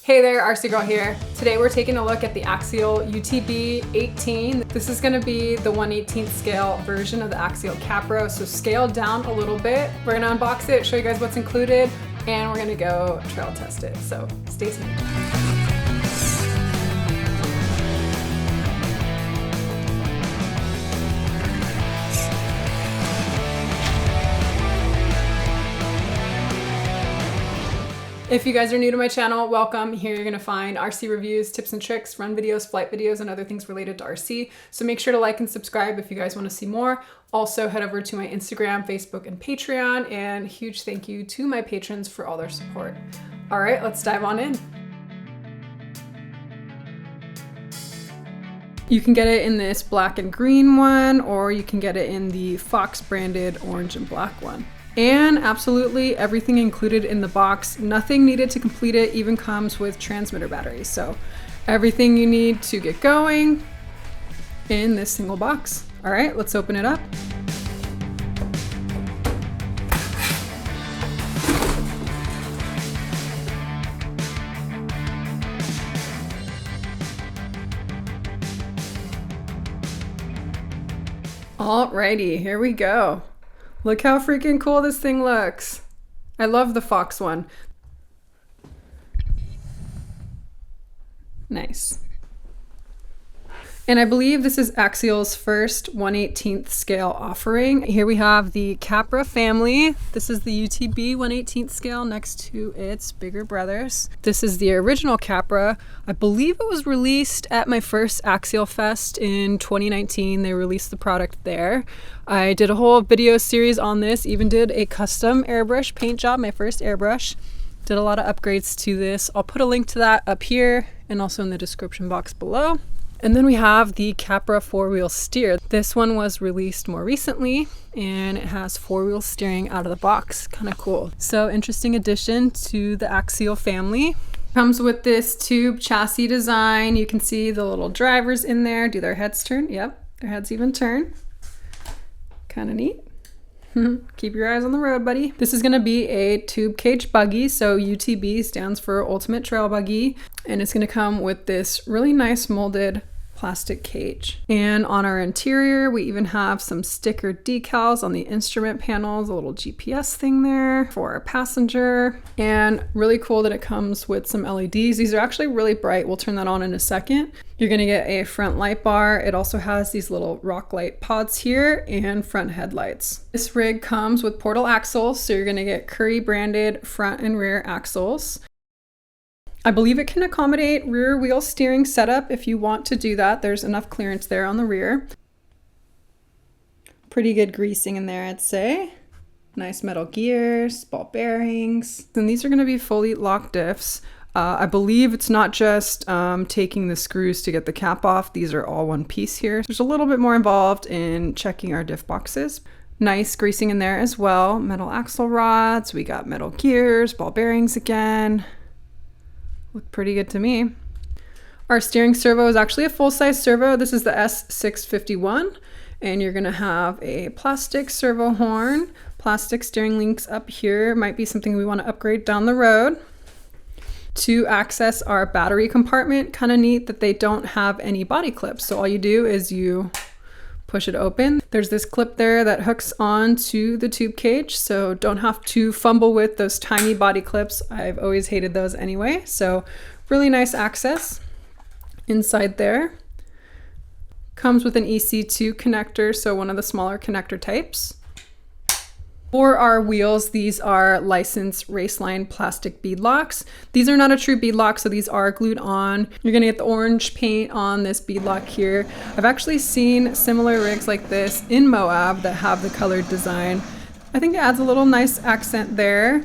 Hey there, RC Girl here. Today we're taking a look at the Axial UTB18. This is gonna be the 1/18th scale version of the Axial Capra, so scaled down a little bit. We're gonna unbox it, show you guys what's included, and we're gonna go trail test it, so stay tuned. If you guys are new to my channel, welcome. Here you're gonna find RC reviews, tips and tricks, run videos, flight videos, and other things related to RC. So make sure to like and subscribe if you guys wanna see more. Also head over to my Instagram, Facebook, and Patreon, and huge thank you to my patrons for all their support. All right, let's dive on in. You can get it in this black and green one, or you can get it in the Fox branded orange and black one. And absolutely everything included in the box, nothing needed to complete it, even comes with transmitter batteries. So everything you need to get going in this single box. All right, let's open it up. Alrighty, here we go. Look how freaking cool this thing looks. I love the Fox one. Nice. And I believe this is Axial's first 1/18th scale offering. Here we have the Capra family. This is the UTB 1/18th scale next to its bigger brothers. This is the original Capra. I believe it was released at my first Axial Fest in 2019. They released the product there. I did a whole video series on this, even did a custom airbrush paint job, my first airbrush. Did a lot of upgrades to this. I'll put a link to that up here and also in the description box below. And then we have the Capra 4-wheel steer. This one was released more recently and it has 4-wheel steering out of the box. Kind of cool. So interesting addition to the Axial family. Comes with this tube chassis design. You can see the little drivers in there. Do their heads turn? Yep, their heads even turn. Kind of neat. Keep your eyes on the road, buddy. This is gonna be a tube cage buggy. So UTB stands for Ultimate Trail Buggy. And it's gonna come with this really nice molded plastic cage. And on our interior, we even have some sticker decals on the instrument panels, a little GPS thing there for our passenger. And really cool that it comes with some LEDs. These are actually really bright. We'll turn that on in a second. You're gonna get a front light bar. It also has these little rock light pods here and front headlights. This rig comes with portal axles. So you're gonna get Curry branded front and rear axles. I believe it can accommodate rear wheel steering setup if you want to do that. There's enough clearance there on the rear. Pretty good greasing in there, I'd say. Nice metal gears, ball bearings. And these are gonna be fully locked diffs. I believe it's not just taking the screws to get the cap off. These are all one piece here. There's a little bit more involved in checking our diff boxes. Nice greasing in there as well. Metal axle rods. We got metal gears, ball bearings again. Look pretty good to me. Our steering servo is actually a full-size servo. This is the S651, and you're gonna have a plastic servo horn, plastic steering links up here. Might be something we wanna upgrade down the road. To access our battery compartment, kind of neat that they don't have any body clips. So all you do is you push it open. There's this clip there that hooks onto the tube cage, so don't have to fumble with those tiny body clips. I've always hated those anyway, so really nice access inside there. Comes with an EC2 connector, so one of the smaller connector types. For our wheels, these are licensed Raceline plastic bead locks. These are not a true bead lock, so these are glued on. You're gonna get the orange paint on this bead lock here. I've actually seen similar rigs like this in Moab that have the colored design. I think it adds a little nice accent there.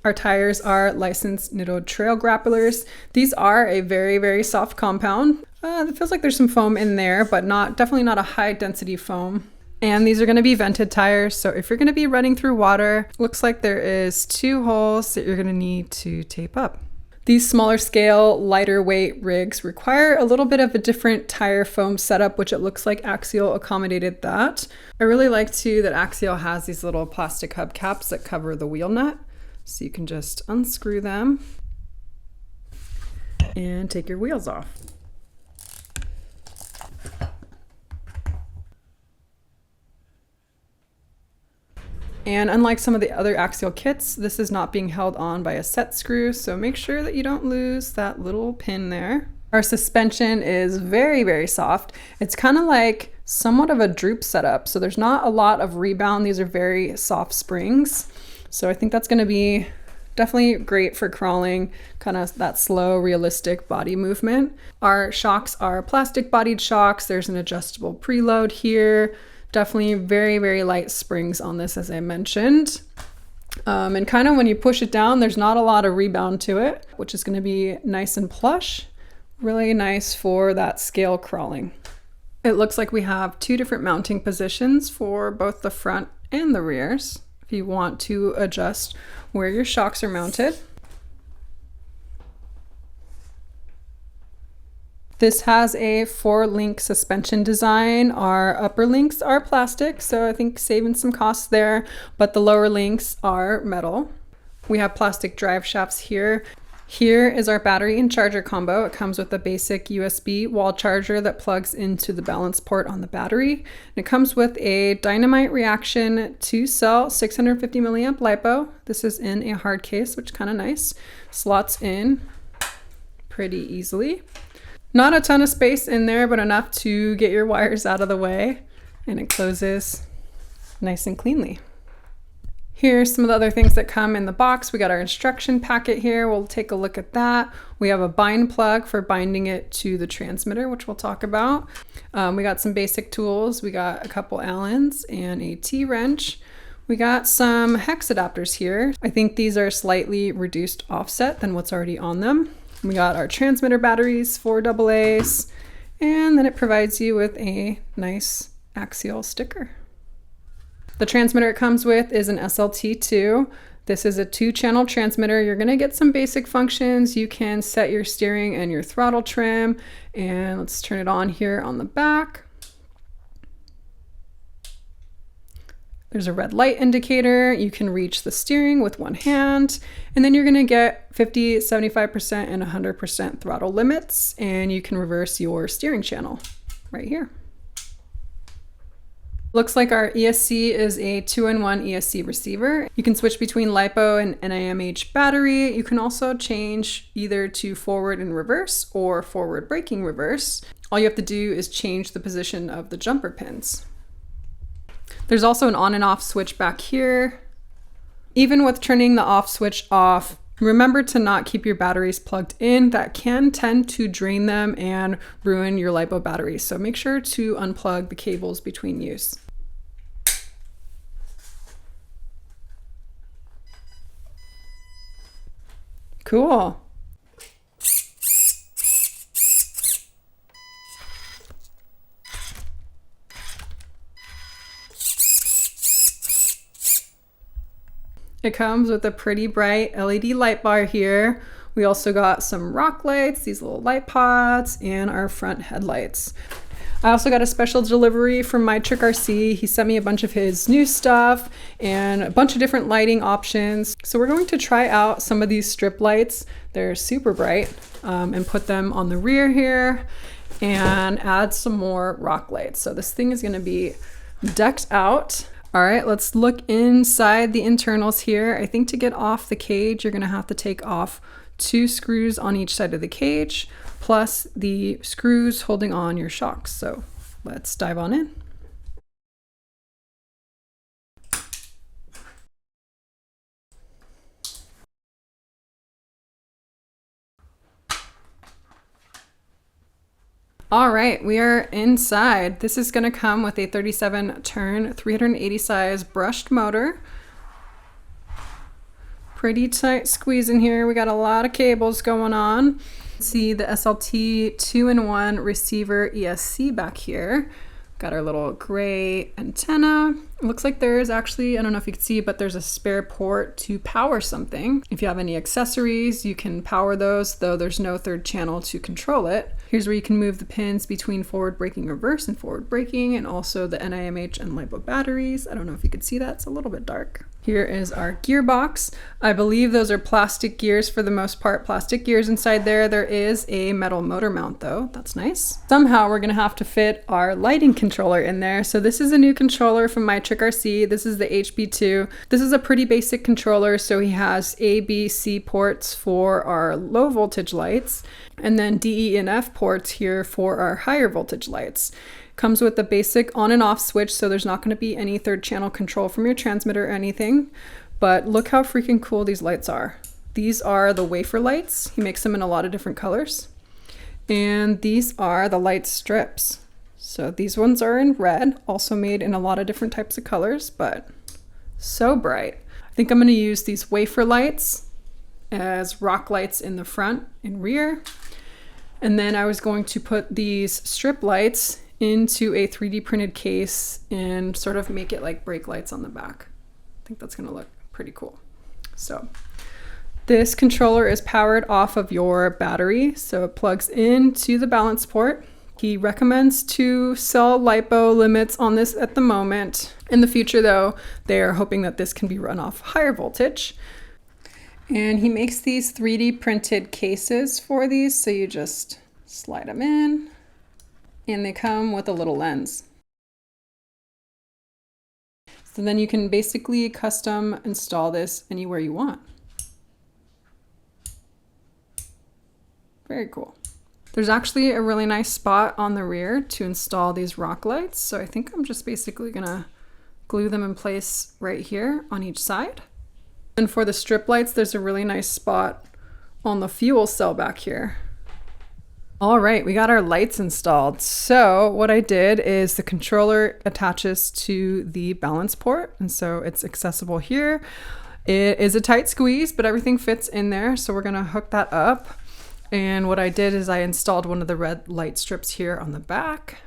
Our tires are licensed Nitto Trail Grapplers. These are a very, very soft compound. It feels like there's some foam in there, but definitely not a high density foam. And these are going to be vented tires, so if you're going to be running through water, looks like there is 2 holes that you're going to need to tape up. These smaller scale, lighter weight rigs require a little bit of a different tire foam setup, which it looks like Axial accommodated that. I really like too that Axial has these little plastic hubcaps that cover the wheel nut. So you can just unscrew them and take your wheels off. And unlike some of the other Axial kits, this is not being held on by a set screw, so make sure that you don't lose that little pin there. Our suspension is very, very soft. It's kind of like somewhat of a droop setup, so there's not a lot of rebound. These are very soft springs. So I think that's going to be definitely great for crawling, kind of that slow, realistic body movement. Our shocks are plastic bodied shocks. There's an adjustable preload here. Definitely very, very light springs on this, as I mentioned. And kind of when you push it down, there's not a lot of rebound to it, which is going to be nice and plush. Really nice for that scale crawling. It looks like we have two different mounting positions for both the front and the rears, if you want to adjust where your shocks are mounted. This has a 4-link suspension design. Our upper links are plastic, so I think saving some costs there, but the lower links are metal. We have plastic drive shafts here. Here is our battery and charger combo. It comes with a basic USB wall charger that plugs into the balance port on the battery. And it comes with a dynamite reaction 2-cell 650 milliamp LiPo. This is in a hard case, which is kind of nice. Slots in pretty easily. Not a ton of space in there, but enough to get your wires out of the way, and it closes nice and cleanly. Here's some of the other things that come in the box. We got our instruction packet here. We'll take a look at that. We have a bind plug for binding it to the transmitter, which we'll talk about. We got some basic tools. We got a couple Allens and a T-wrench. We got some hex adapters here. I think these are slightly reduced offset than what's already on them. We got our transmitter batteries, 4 AA's, and then it provides you with a nice Axial sticker. The transmitter it comes with is an SLT2. This is a 2-channel transmitter. You're gonna get some basic functions. You can set your steering and your throttle trim, and let's turn it on here on the back. There's a red light indicator. You can reach the steering with one hand, and then you're gonna get 50, 75%, and 100% throttle limits, and you can reverse your steering channel right here. Looks like our ESC is a 2-in-1 ESC receiver. You can switch between LiPo and NIMH battery. You can also change either to forward and reverse or forward braking reverse. All you have to do is change the position of the jumper pins. There's also an on and off switch back here. Even with turning the off switch off, remember to not keep your batteries plugged in. That can tend to drain them and ruin your LiPo batteries. So make sure to unplug the cables between use. Cool. It comes with a pretty bright LED light bar here. We also got some rock lights, these little light pods, and our front headlights. I also got a special delivery from MyTrickRC. He sent me a bunch of his new stuff and a bunch of different lighting options. So we're going to try out some of these strip lights. They're super bright, and put them on the rear here and add some more rock lights. So this thing is gonna be decked out. All right, let's look inside the internals here. I think to get off the cage, you're gonna have to take off 2 screws on each side of the cage, plus the screws holding on your shocks. So let's dive on in. All right, we are inside. This is gonna come with a 37-turn, 380 size brushed motor. Pretty tight squeeze in here. We got a lot of cables going on. See the SLT 2-in-1 receiver ESC back here. Got our little gray antenna. It looks like there's actually, I don't know if you can see, but there's a spare port to power something. If you have any accessories, you can power those, though there's no 3rd channel to control it. Here's where you can move the pins between forward braking reverse and forward braking, and also the NIMH and LiPo batteries. I don't know if you could see that, it's a little bit dark. Here is our gearbox. I believe those are plastic gears for the most part, plastic gears inside there. There is a metal motor mount though, that's nice. Somehow we're gonna have to fit our lighting controller in there. So this is a new controller from MyTrickRC. This is the HB2. This is a pretty basic controller. So he has A, B, C ports for our low voltage lights, and then D, E, and F ports here for our higher voltage lights. Comes with a basic on and off switch, so there's not going to be any third channel control from your transmitter or anything. But look how freaking cool these lights are. These are the wafer lights. He makes them in a lot of different colors. And these are the light strips. So these ones are in red, also made in a lot of different types of colors, but so bright. I think I'm going to use these wafer lights as rock lights in the front and rear. And then I was going to put these strip lights into a 3D printed case and sort of make it like brake lights on the back. I think that's gonna look pretty cool. So this controller is powered off of your battery, so it plugs into the balance port. He recommends to sell LiPo limits on this at the moment. In the future though, they are hoping that this can be run off higher voltage. And he makes these 3D printed cases for these, so you just slide them in, and they come with a little lens. So then you can basically custom install this anywhere you want. Very cool. There's actually a really nice spot on the rear to install these rock lights. So I think I'm just basically gonna glue them in place right here on each side. And for the strip lights, there's a really nice spot on the fuel cell back here. All right, we got our lights installed. So what I did is the controller attaches to the balance port, and so it's accessible here. It is a tight squeeze, but everything fits in there. So we're gonna hook that up. And what I did is I installed one of the red light strips here on the back.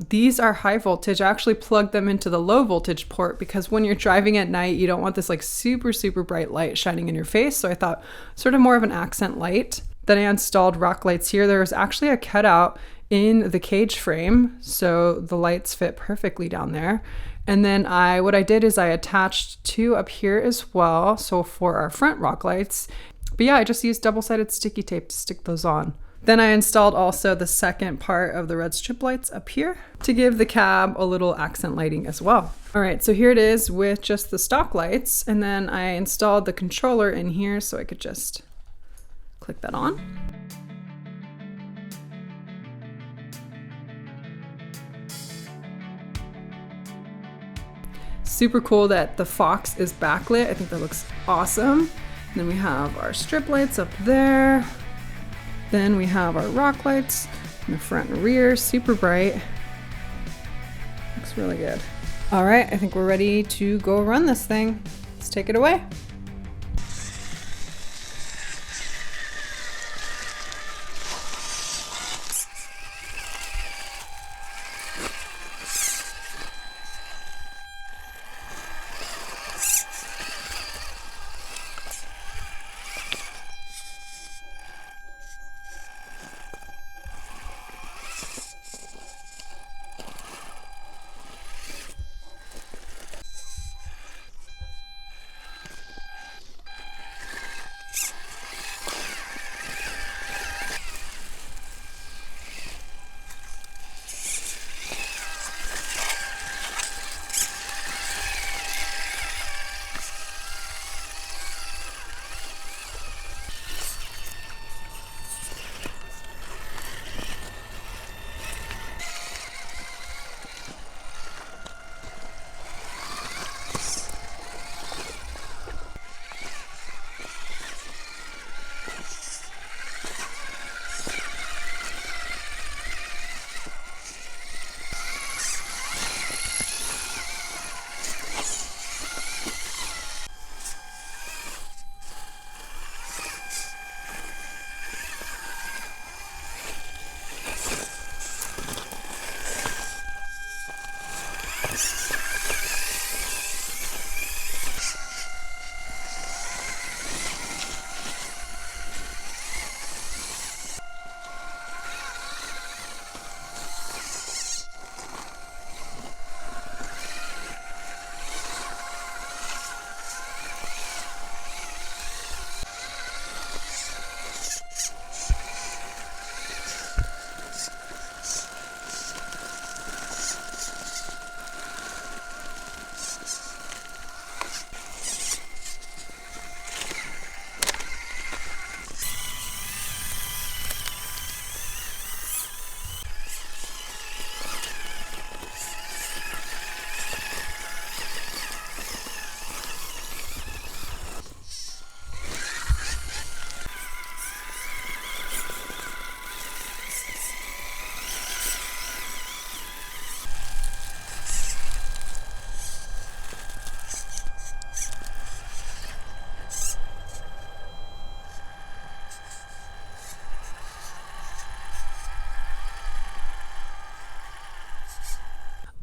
These are high voltage. I actually plugged them into the low voltage port because when you're driving at night, you don't want this like super, super bright light shining in your face. So I thought sort of more of an accent light. Then I installed rock lights here. There was actually a cutout in the cage frame, so the lights fit perfectly down there. And then what I did is I attached two up here as well, so for our front rock lights. But yeah, I just used double-sided sticky tape to stick those on. Then I installed also the second part of the red strip lights up here to give the cab a little accent lighting as well. All right, so here it is with just the stock lights, and then I installed the controller in here so I could just click that on. Super cool that the Fox is backlit. I think that looks awesome. And then we have our strip lights up there. Then we have our rock lights in the front and rear, super bright. Looks really good. All right, I think we're ready to go run this thing. Let's take it away.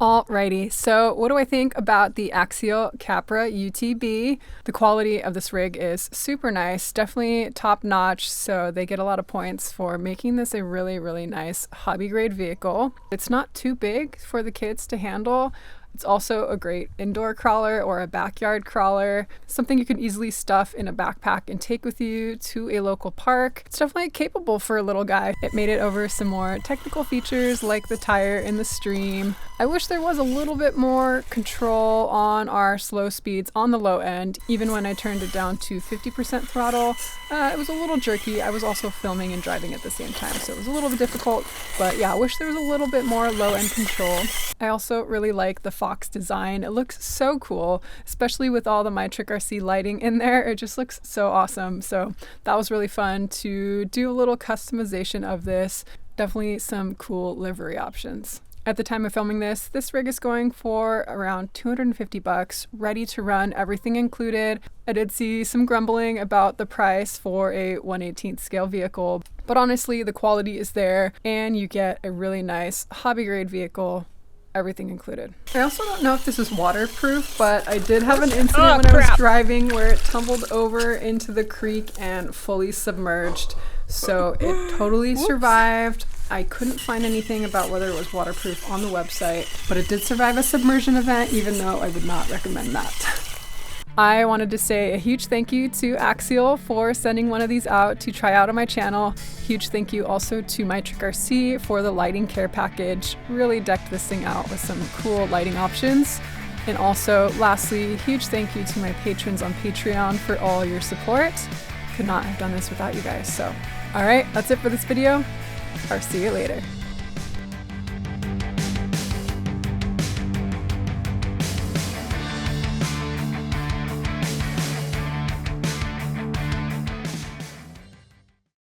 Alrighty, so what do I think about the Axial Capra UTB? The quality of this rig is super nice, definitely top notch, so they get a lot of points for making this a really, really nice hobby grade vehicle. It's not too big for the kids to handle. It's also a great indoor crawler or a backyard crawler, something you can easily stuff in a backpack and take with you to a local park. It's definitely capable for a little guy. It made it over some more technical features like the tire in the stream. I wish there was a little bit more control on our slow speeds on the low end. Even when I turned it down to 50% throttle, it was a little jerky. I was also filming and driving at the same time, so it was a little bit difficult. But yeah, I wish there was a little bit more low end control. I also really like the Fox design. It looks so cool, especially with all the MyTrickRC lighting in there. It just looks so awesome. So that was really fun to do a little customization of this. Definitely some cool livery options. At the time of filming this rig is going for around 250 bucks, ready to run, everything included. I did see some grumbling about the price for a 1/18th scale vehicle, but honestly, the quality is there and you get a really nice hobby grade vehicle, everything included. I also don't know if this is waterproof, but I did have an incident when I was driving where it tumbled over into the creek and fully submerged. So it totally survived. I couldn't find anything about whether it was waterproof on the website, but it did survive a submersion event, even though I would not recommend that. I wanted to say a huge thank you to Axial for sending one of these out to try out on my channel. Huge thank you also to MyTrickRC for the lighting care package. Really decked this thing out with some cool lighting options. And also, lastly, huge thank you to my patrons on Patreon for all your support. Could not have done this without you guys. So, all right, that's it for this video. I'll see you later.